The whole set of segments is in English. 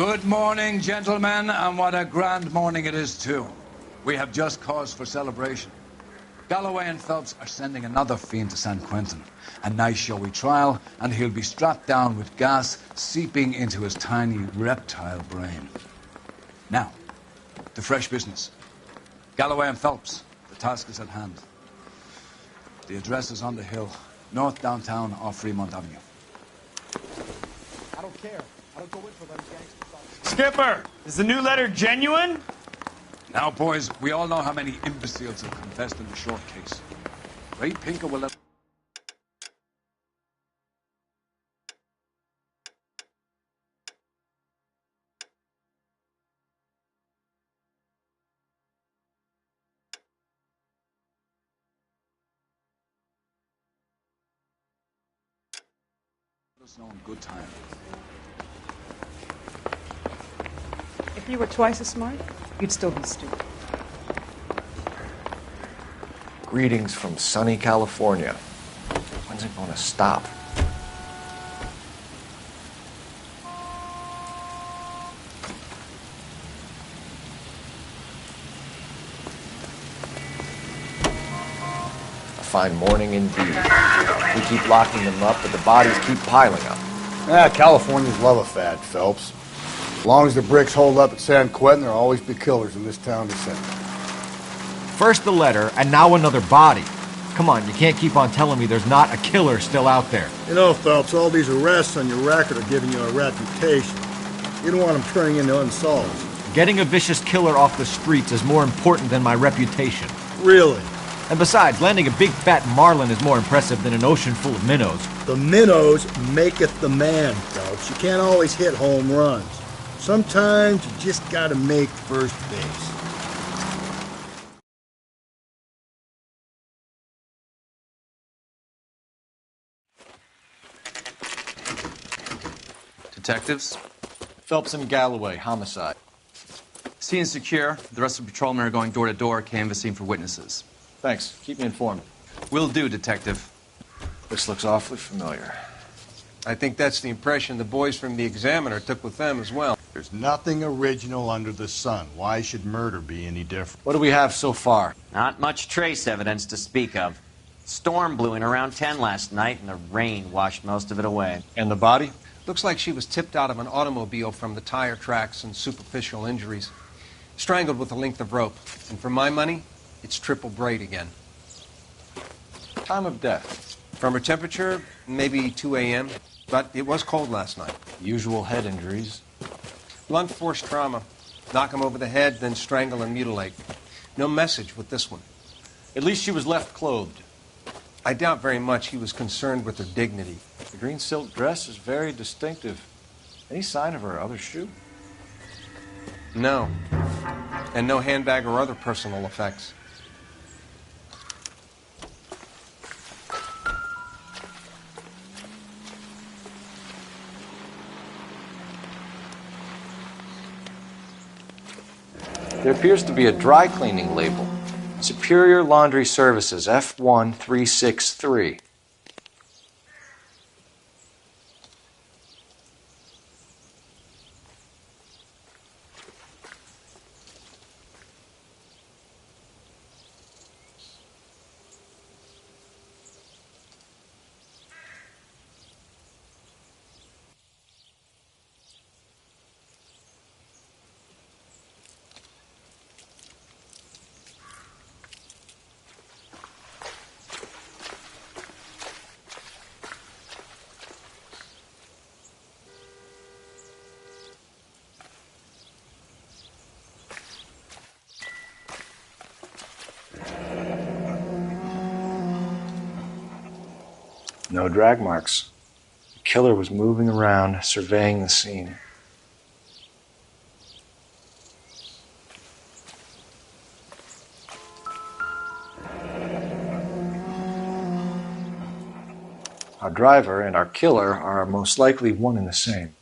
Good morning, gentlemen, and what a grand morning it is, too. We have just cause for celebration. Galloway and Phelps are sending another fiend to San Quentin. A nice showy trial, and he'll be strapped down with gas seeping into his tiny reptile brain. Now, to fresh business. Galloway and Phelps, the task is at hand. The address is on the hill, north downtown off Fremont Avenue. I don't care. I don't go in for them gangsters. Skipper, is the new letter genuine? Now, boys, we all know how many imbeciles have confessed in the short case. Ray Pinker will let us know in good time. If you were twice as smart, you'd still be stupid. Greetings from sunny California. When's it going to stop? A fine morning indeed. We keep locking them up, but the bodies keep piling up. Californians love a fad, Phelps. As long as the bricks hold up at San Quentin, there'll always be killers in this town to send. First the letter, and now another body. Come on, you can't keep on telling me there's not a killer still out there. You know, Phelps, all these arrests on your record are giving you a reputation. You don't want them turning into unsolved. Getting a vicious killer off the streets is more important than my reputation. Really? And besides, landing a big fat marlin is more impressive than an ocean full of minnows. The minnows maketh the man, Phelps. You can't always hit home runs. Sometimes you just gotta make first base. Detectives? Phelps and Galloway, homicide. Scene is secure. The rest of the patrolmen are going door to door, canvassing for witnesses. Thanks. Keep me informed. Will do, Detective. This looks awfully familiar. I think that's the impression the boys from the Examiner took with them as well. There's nothing original under the sun. Why should murder be any different? What do we have so far? Not much trace evidence to speak of. Storm blew in around 10 last night, and the rain washed most of it away. And the body? Looks like she was tipped out of an automobile from the tire tracks and superficial injuries. Strangled with a length of rope. And for my money, it's triple braid again. Time of death? From her temperature, maybe 2 a.m., but it was cold last night. Usual head injuries. Blunt force trauma. Knock him over the head, then strangle and mutilate. No message with this one. At least she was left clothed. I doubt very much he was concerned with her dignity. The green silk dress is very distinctive. Any sign of her other shoe? No. And no handbag or other personal effects. There appears to be a dry cleaning label. Superior Laundry Services, F1363. No drag marks. The killer was moving around, surveying the scene. Our driver and our killer are most likely one and the same.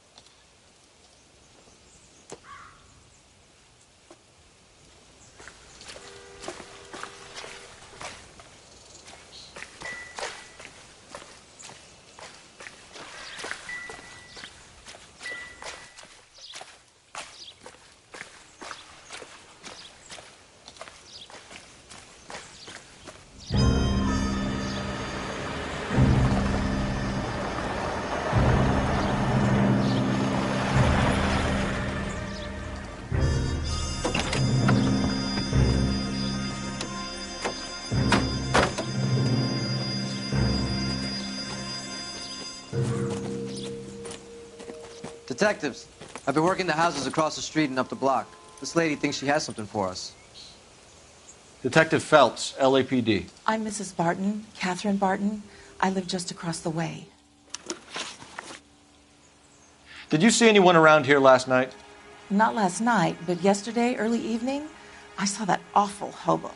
Detectives, I've been working the houses across the street and up the block. This lady thinks she has something for us. Detective Phelps, LAPD. I'm Mrs. Barton, Catherine Barton. I live just across the way. Did you see anyone around here last night? Not last night, but yesterday, early evening, I saw that awful hobo.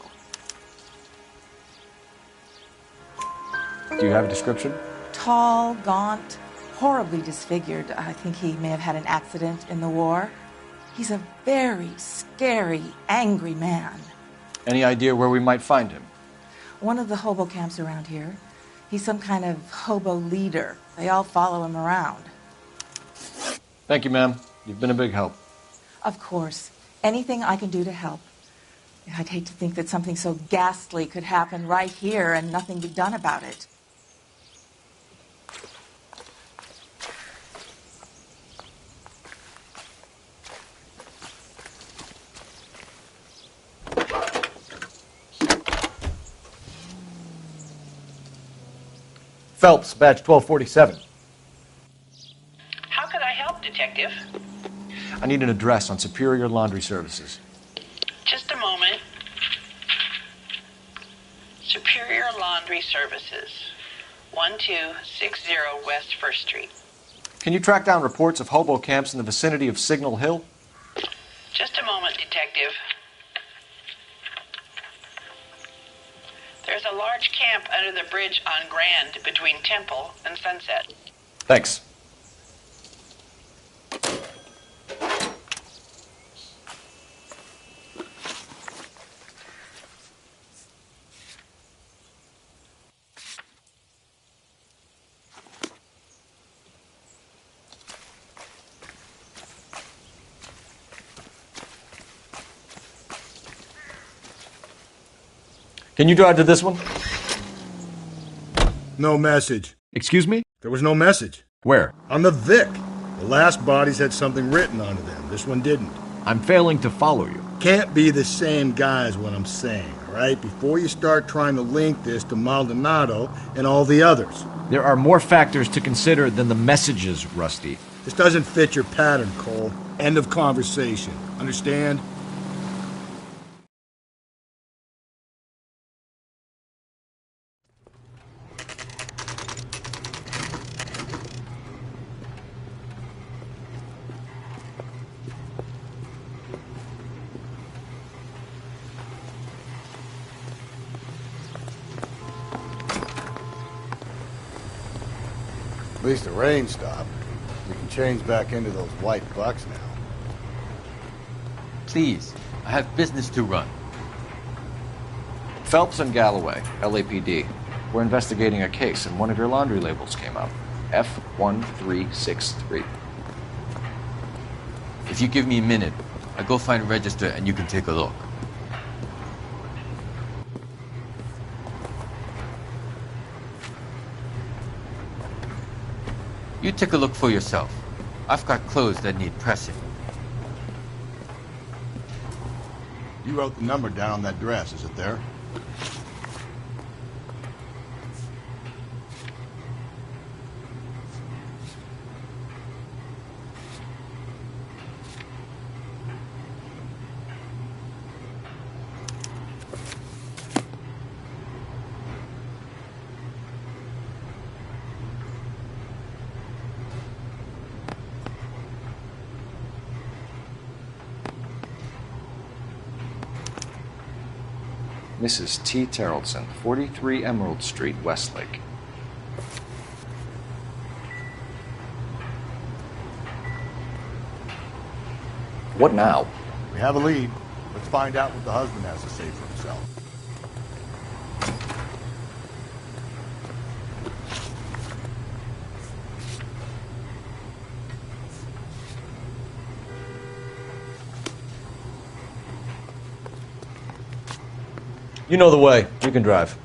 Do you have a description? Tall, gaunt, horribly disfigured. I think he may have had an accident in the war. He's a very scary, angry man. Any idea where we might find him? One of the hobo camps around here. He's some kind of hobo leader. They all follow him around. Thank you, ma'am. You've been a big help. Of course. Anything I can do to help. I'd hate to think that something so ghastly could happen right here and nothing be done about it. Phelps, badge 1247. How could I help, Detective? I need an address on Superior Laundry Services. Just a moment. Superior Laundry Services, 1260 West 1st Street. Can you track down reports of hobo camps in the vicinity of Signal Hill? Just a moment, Detective. There's a large camp under the bridge on Grand between Temple and Sunset. Thanks. Can you drive to this one? No message. Excuse me? There was no message. Where? On the Vic. The last bodies had something written onto them. This one didn't. I'm failing to follow you. Can't be the same guy is what I'm saying, all right? Before you start trying to link this to Maldonado and all the others. There are more factors to consider than the messages, Rusty. This doesn't fit your pattern, Cole. End of conversation. Understand? At least the rain stopped. We can change back into those white bucks now. Please, I have business to run. Phelps and Galloway, LAPD. We're investigating a case, and one of your laundry labels came up. F1363. If you give me a minute, I'll go find a register and you can take a look. You take a look for yourself. I've got clothes that need pressing. You wrote the number down on that dress, is it there? Mrs. T. Terrellson, 43 Emerald Street, Westlake. What now? We have a lead. Let's find out what the husband has to say for himself. You know the way. You can drive.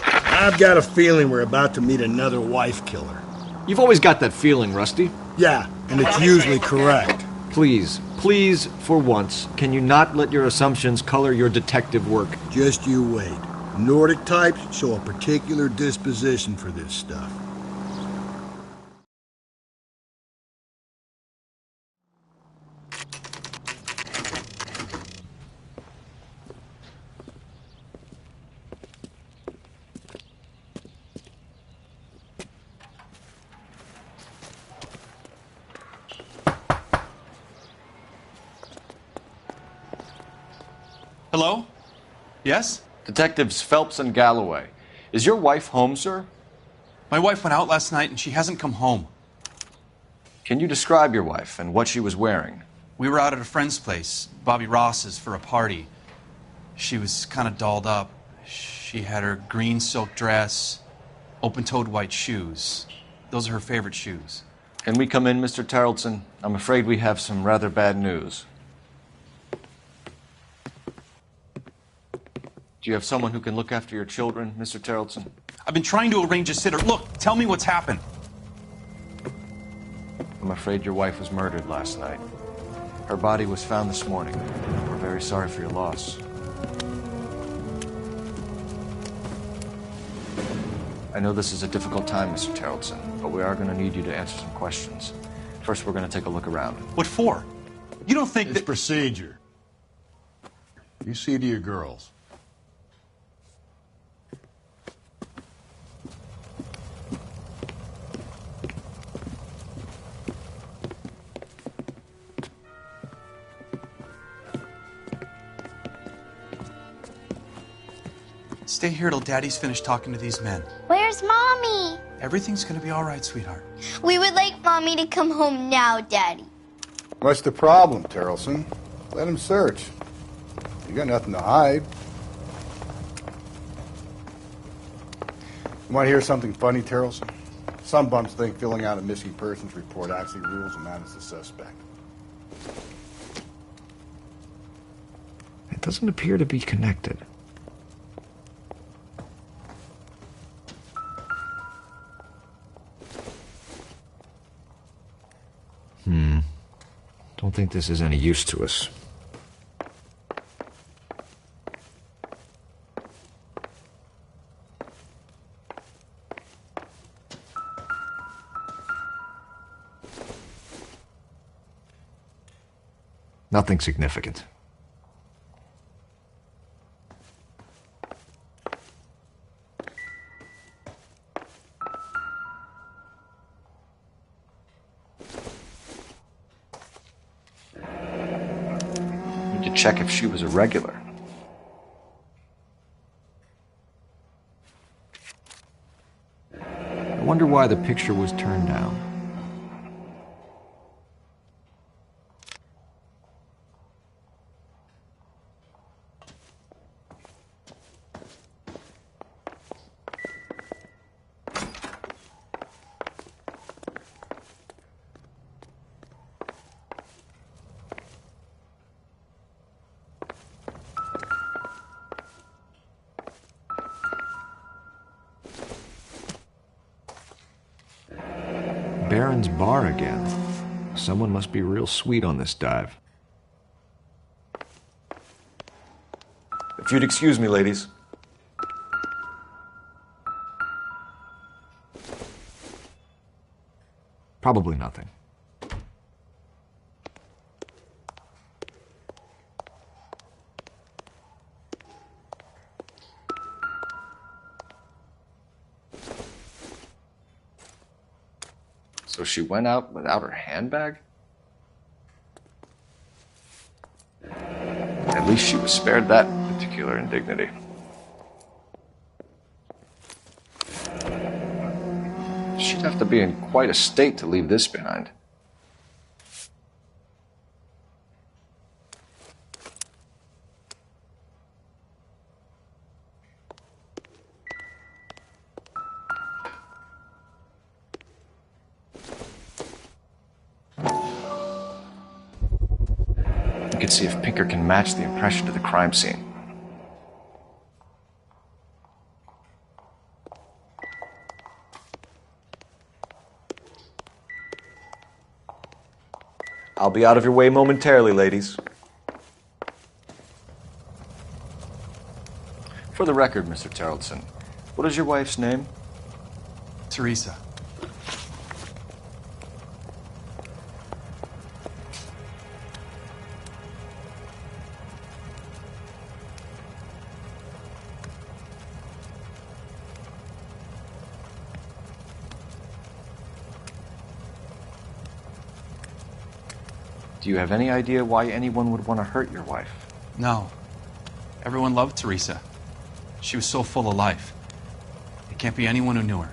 I've got a feeling we're about to meet another wife killer. You've always got that feeling, Rusty. Yeah, and it's usually correct. Please, for once, can you not let your assumptions color your detective work? Just you wait. Nordic types show a particular disposition for this stuff. Hello? Yes? Detectives Phelps and Galloway. Is your wife home, sir? My wife went out last night and she hasn't come home. Can you describe your wife and what she was wearing? We were out at a friend's place, Bobby Ross's, for a party. She was kind of dolled up. She had her green silk dress, open-toed white shoes. Those are her favorite shoes. Can we come in, Mr. Tarleton? I'm afraid we have some rather bad news. Do you have someone who can look after your children, Mr. Tarleton? I've been trying to arrange a sitter. Look, tell me what's happened. I'm afraid your wife was murdered last night. Her body was found this morning. We're very sorry for your loss. I know this is a difficult time, Mr. Tarleton, but we are going to need you to answer some questions. First, we're going to take a look around. What for? You don't think It's that... procedure. You see to your girls. Stay here till Daddy's finished talking to these men. Where's Mommy? Everything's gonna be all right, sweetheart. We would like Mommy to come home now, Daddy. What's the problem, Tarleton? Let him search. You got nothing to hide. You want to hear something funny, Tarleton? Some bums think filling out a missing persons report actually rules a man as a suspect. It doesn't appear to be connected. Don't think this is any use to us. Nothing significant. To check if she was a regular. I wonder why the picture was turned down. Baron's bar again. Someone must be real sweet on this dive. If you'd excuse me, ladies. Probably nothing. So she went out without her handbag? At least she was spared that particular indignity. She'd have to be in quite a state to leave this behind. We could see if Pinker can match the impression to the crime scene. I'll be out of your way momentarily, ladies. For the record, Mr. Terrelson, what is your wife's name? Teresa. Do you have any idea why anyone would want to hurt your wife? No. Everyone loved Teresa. She was so full of life. It can't be anyone who knew her.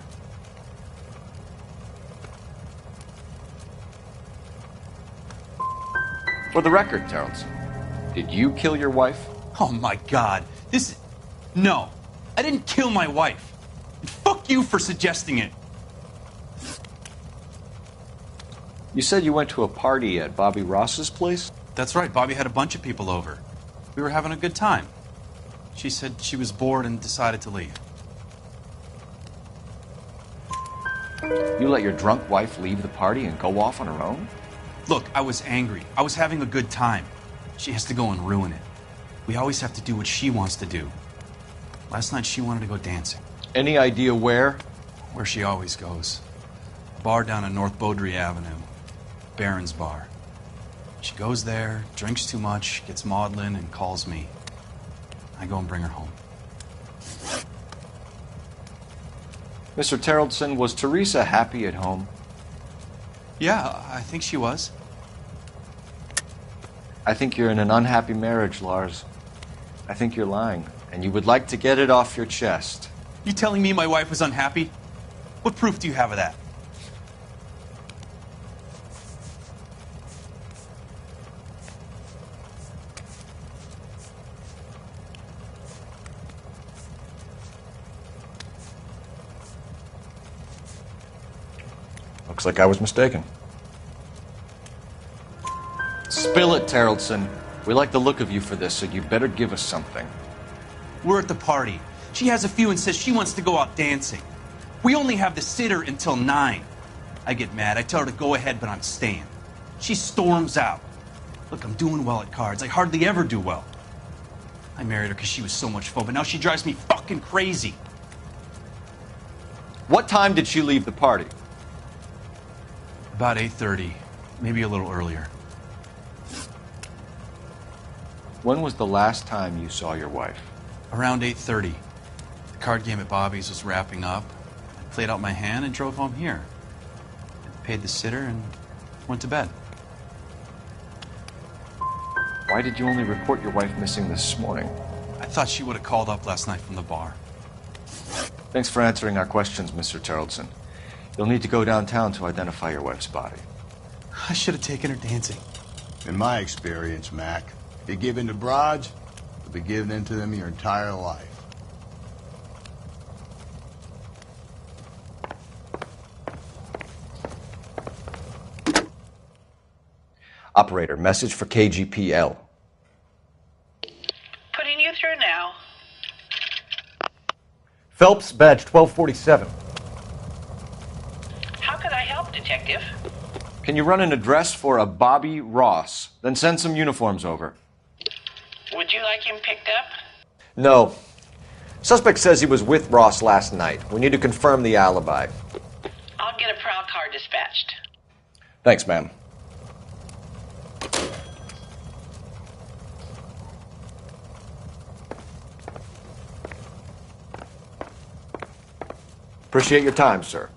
For the record, Terrelson, did you kill your wife? Oh my God. No. I didn't kill my wife. And fuck you for suggesting it. You said you went to a party at Bobby Ross's place? That's right. Bobby had a bunch of people over. We were having a good time. She said she was bored and decided to leave. You let your drunk wife leave the party and go off on her own? Look, I was angry. I was having a good time. She has to go and ruin it. We always have to do what she wants to do. Last night she wanted to go dancing. Any idea where? Where she always goes. A bar down on North Beaudry Avenue. Barron's Bar. She goes there, drinks too much, gets maudlin, and calls me. I go and bring her home. Mr. Terrelson, was Teresa happy at home? Yeah, I think she was. I think you're in an unhappy marriage, Lars. I think you're lying, and you would like to get it off your chest. You telling me my wife was unhappy? What proof do you have of that? Looks like I was mistaken. Spill it, Terrelson. We like the look of you for this, so you better give us something. We're at the party. She has a few and says she wants to go out dancing. We only have the sitter until 9. I get mad. I tell her to go ahead, but I'm staying. She storms out. Look, I'm doing well at cards. I hardly ever do well. I married her because she was so much fun, but now she drives me fucking crazy. What time did she leave the party? About 8:30, maybe a little earlier. When was the last time you saw your wife? Around 8:30. The card game at Bobby's was wrapping up. I played out my hand and drove home here. I paid the sitter and went to bed. Why did you only report your wife missing this morning? I thought she would have called up last night from the bar. Thanks for answering our questions, Mr. Terrelson. You'll need to go downtown to identify your wife's body. I should have taken her dancing. In my experience, Mac, if you give in to broads, you'll be giving in to them your entire life. Operator, message for KGPL. Putting you through now. Phelps, badge 1247. How could I help, Detective? Can you run an address for a Bobby Ross? Then send some uniforms over. Would you like him picked up? No. Suspect says he was with Ross last night. We need to confirm the alibi. I'll get a prowl car dispatched. Thanks, ma'am. Appreciate your time, sir.